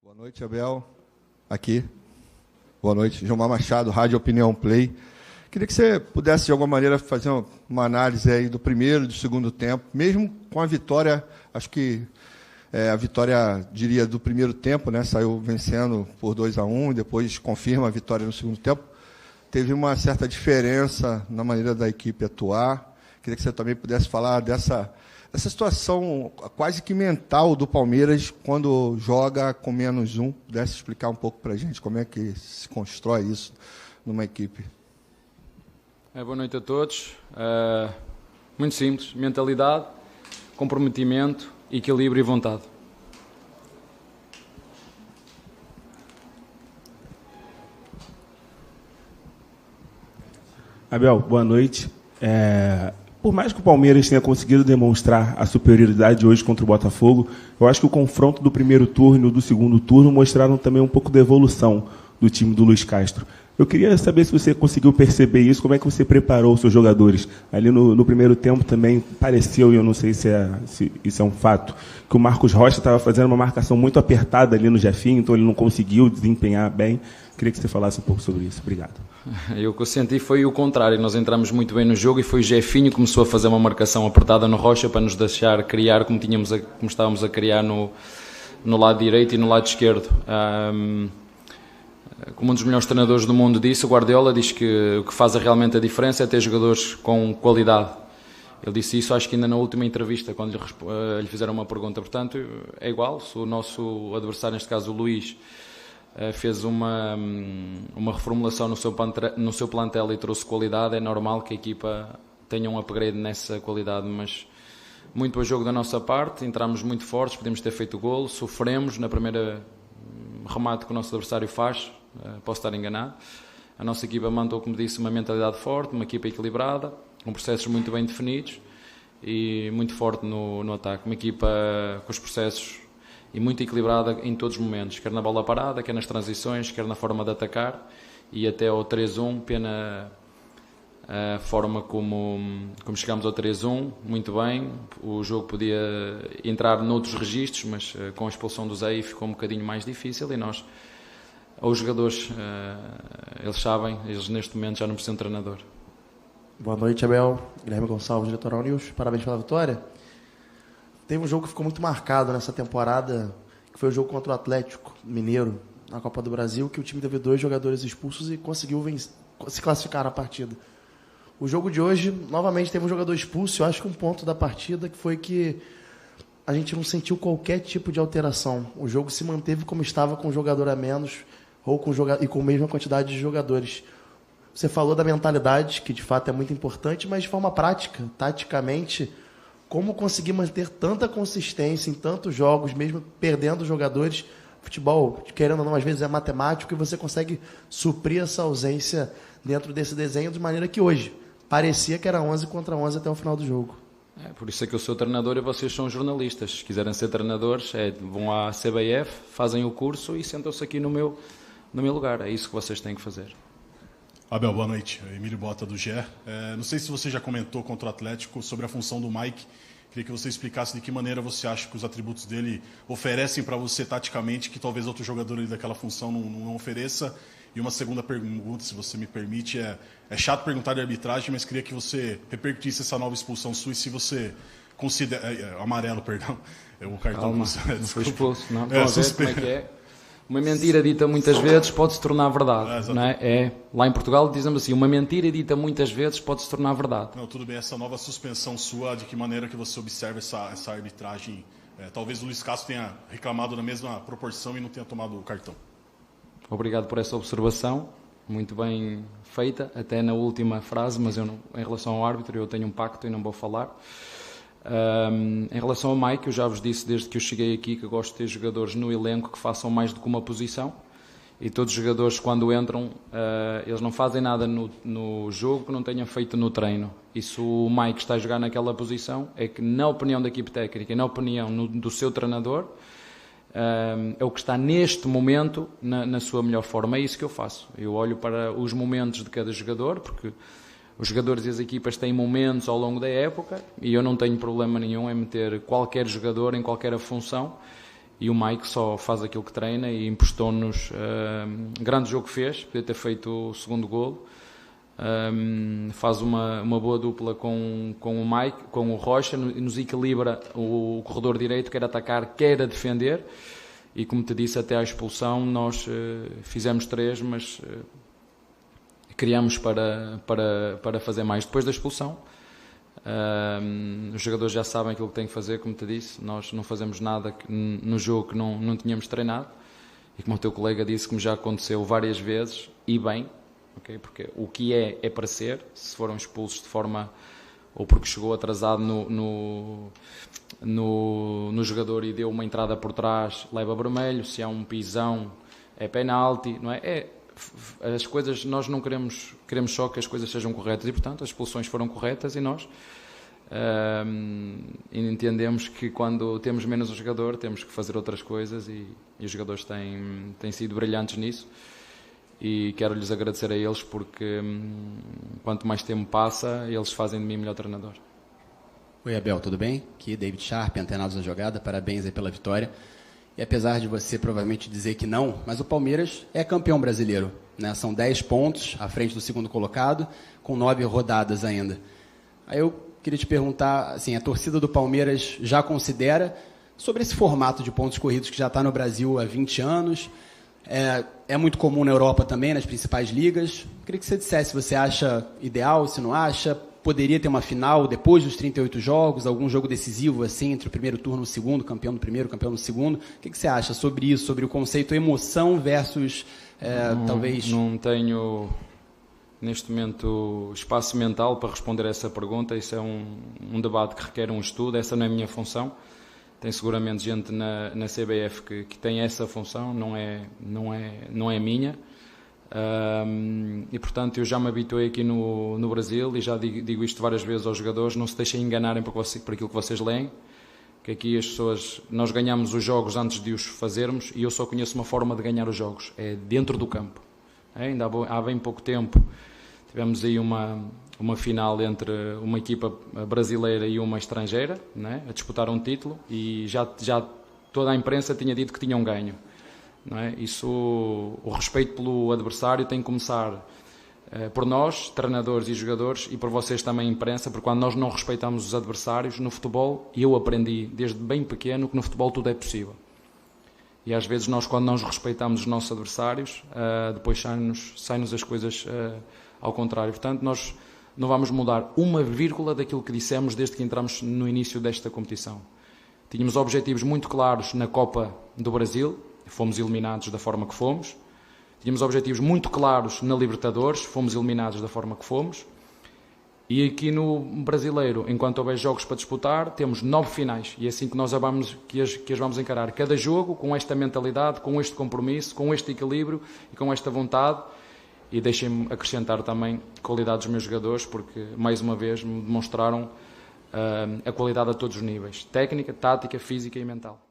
Boa noite, Abel. Aqui. Boa noite. Gilmar Machado, Rádio Opinião Play. Queria que você pudesse, de alguma maneira, fazer uma análise aí do primeiro e do segundo tempo, mesmo com a vitória, acho que a vitória, diria, do primeiro tempo, né? Saiu vencendo por 2-1 e depois confirma a vitória no segundo tempo. Teve uma certa diferença na maneira da equipe atuar. Queria que você também pudesse falar dessa situação quase que mental do Palmeiras quando joga com -1. Pudesse explicar um pouco para a gente como é que se constrói isso numa equipe. Boa noite a todos. Muito simples: mentalidade, comprometimento, equilíbrio e vontade. Abel, boa noite. Por mais que o Palmeiras tenha conseguido demonstrar a superioridade hoje contra o Botafogo, eu acho que o confronto do primeiro turno e do segundo turno mostraram também um pouco da evolução do time do Luiz Castro. Eu queria saber se você conseguiu perceber isso, como é que você preparou os seus jogadores. Ali no primeiro tempo também pareceu, e eu não sei se isso é um fato, que o Marcos Rocha estava fazendo uma marcação muito apertada ali no Jefinho, então ele não conseguiu desempenhar bem. Queria que você falasse um pouco sobre isso. Obrigado. O que eu senti foi o contrário. Nós entramos muito bem no jogo e foi o Jefinho que começou a fazer uma marcação apertada no Rocha para nos deixar criar como estávamos a criar no lado direito e no lado esquerdo. Como um dos melhores treinadores do mundo disse, o Guardiola diz que o que faz realmente a diferença é ter jogadores com qualidade. Ele disse isso, acho que ainda na última entrevista, quando lhe fizeram uma pergunta. Portanto, é igual, se o nosso adversário, neste caso o Luís, fez uma reformulação no seu plantel e trouxe qualidade, é normal que a equipa tenha um upgrade nessa qualidade, mas muito bom jogo da nossa parte, entramos muito fortes, podemos ter feito o golo, sofremos na primeira remate que o nosso adversário faz, posso estar enganado. A nossa equipa mandou, como disse, uma mentalidade forte, uma equipa equilibrada, com processos muito bem definidos e muito forte no ataque, uma equipa com os processos e muito equilibrada em todos os momentos, quer na bola parada, quer nas transições, quer na forma de atacar, e até ao 3-1, pena a forma como chegámos ao 3-1, muito bem, o jogo podia entrar noutros registros, mas com a expulsão do Zé ficou um bocadinho mais difícil, e nós, os jogadores, eles sabem, eles neste momento já não precisam de treinador. Boa noite, Abel. Guilherme Gonçalves, Diretoral News. Parabéns pela vitória. Teve um jogo que ficou muito marcado nessa temporada, que foi o jogo contra o Atlético Mineiro, na Copa do Brasil, que o time teve 2 jogadores expulsos e conseguiu se classificar na partida. O jogo de hoje, novamente, teve um jogador expulso. Eu acho que um ponto da partida que foi que a gente não sentiu qualquer tipo de alteração. O jogo se manteve como estava, com um jogador a menos ou e com a mesma quantidade de jogadores. Você falou da mentalidade, que de fato é muito importante, mas de forma prática, taticamente, como conseguir manter tanta consistência em tantos jogos, mesmo perdendo jogadores? Futebol, querendo ou não, às vezes é matemático, e você consegue suprir essa ausência dentro desse desenho de maneira que hoje parecia que era 11 contra 11 até o final do jogo. Por isso é que eu sou treinador e vocês são jornalistas. Se quiserem ser treinadores, vão à CBF, fazem o curso e sentam-se aqui no meu lugar. É isso que vocês têm que fazer. Abel, boa noite. Emílio Bota, do GE. Não sei se você já comentou contra o Atlético sobre a função do Mike. Queria que você explicasse de que maneira você acha que os atributos dele oferecem para você taticamente, que talvez outro jogador daquela função não ofereça. E uma segunda pergunta, se você me permite, é chato perguntar de arbitragem, mas queria que você repercutisse essa nova expulsão sua e se você considera... amarelo, perdão. O cartão... Calma, não foi expulso, não. Estão a ver como é que é? Uma mentira dita muitas vezes pode se tornar verdade, não é? Lá em Portugal dizemos assim, uma mentira dita muitas vezes pode se tornar verdade. Não, tudo bem, essa nova suspensão sua, de que maneira que você observa essa arbitragem? Talvez o Luiz Castro tenha reclamado na mesma proporção e não tenha tomado o cartão. Obrigado por essa observação, muito bem feita, até na última frase, mas eu não, em relação ao árbitro eu tenho um pacto e não vou falar. Em relação ao Mike, eu já vos disse desde que eu cheguei aqui que eu gosto de ter jogadores no elenco que façam mais do que uma posição, e todos os jogadores quando entram, eles não fazem nada no jogo que não tenham feito no treino, e se o Mike está a jogar naquela posição, é que na opinião da equipe técnica e na opinião do seu treinador, é o que está neste momento na sua melhor forma. É isso que eu faço, eu olho para os momentos de cada jogador, porque os jogadores e as equipas têm momentos ao longo da época e eu não tenho problema nenhum em meter qualquer jogador em qualquer função e o Mike só faz aquilo que treina e emprestou-nos. Grande jogo que fez, podia ter feito o segundo golo. Faz uma boa dupla com o Mike, com o Rocha, e nos equilibra o corredor direito, quer atacar, quer a defender. E como te disse, até à expulsão nós fizemos 3, mas criamos para fazer mais. Depois da expulsão, os jogadores já sabem aquilo que têm que fazer, como te disse. Nós não fazemos nada no jogo que não tínhamos treinado. E como o teu colega disse, como já aconteceu várias vezes, e bem, okay? Porque o que é para ser. Se foram expulsos de forma, ou porque chegou atrasado no jogador e deu uma entrada por trás, leva vermelho. Se há um pisão, é penalti, não é? As coisas, nós não queremos só que as coisas sejam corretas, e portanto as expulsões foram corretas, e nós entendemos que quando temos menos um jogador temos que fazer outras coisas, e os jogadores têm sido brilhantes nisso, e quero-lhes agradecer a eles, porque quanto mais tempo passa, eles fazem de mim melhor treinador. Oi, Abel, tudo bem? Aqui David Sharp, Antenados na Jogada, parabéns aí pela vitória. E apesar de você provavelmente dizer que não, mas o Palmeiras é campeão brasileiro, né? São 10 pontos à frente do segundo colocado, com 9 rodadas ainda. Aí eu queria te perguntar, assim, a torcida do Palmeiras já considera, sobre esse formato de pontos corridos que já está no Brasil há 20 anos, é muito comum na Europa também, nas principais ligas. Queria que você dissesse se você acha ideal, se não acha. Poderia ter uma final depois dos 38 jogos, algum jogo decisivo assim, entre o primeiro turno e o segundo, campeão do primeiro, campeão do segundo. O que você acha sobre isso, sobre o conceito emoção versus talvez... Não tenho, neste momento, espaço mental para responder a essa pergunta. Isso é um debate que requer um estudo. Essa não é a minha função. Tem seguramente gente na CBF que tem essa função, não é minha. E portanto eu já me habituei aqui no Brasil, e já digo isto várias vezes aos jogadores: não se deixem enganarem por aquilo que vocês leem, que aqui as pessoas, nós ganhamos os jogos antes de os fazermos, e eu só conheço uma forma de ganhar os jogos, é dentro do campo. Ainda há bem pouco tempo tivemos aí uma final entre uma equipa brasileira e uma estrangeira, né, a disputar um título, e já toda a imprensa tinha dito que tinham ganho. Não é? Isso, o respeito pelo adversário tem que começar por nós, treinadores e jogadores, e por vocês também, imprensa, porque quando nós não respeitamos os adversários no futebol, e eu aprendi desde bem pequeno que no futebol tudo é possível. E às vezes nós, quando não respeitamos os nossos adversários, depois saem-nos as coisas ao contrário. Portanto, nós não vamos mudar uma vírgula daquilo que dissemos desde que entramos no início desta competição. Tínhamos objetivos muito claros na Copa do Brasil, fomos eliminados da forma que fomos. Tínhamos objetivos muito claros na Libertadores, fomos eliminados da forma que fomos. E aqui no Brasileiro, enquanto houver jogos para disputar, temos 9 finais. E é assim que nós que as vamos encarar. Cada jogo com esta mentalidade, com este compromisso, com este equilíbrio e com esta vontade. E deixem-me acrescentar também a qualidade dos meus jogadores, porque mais uma vez me demonstraram a qualidade a todos os níveis: técnica, tática, física e mental.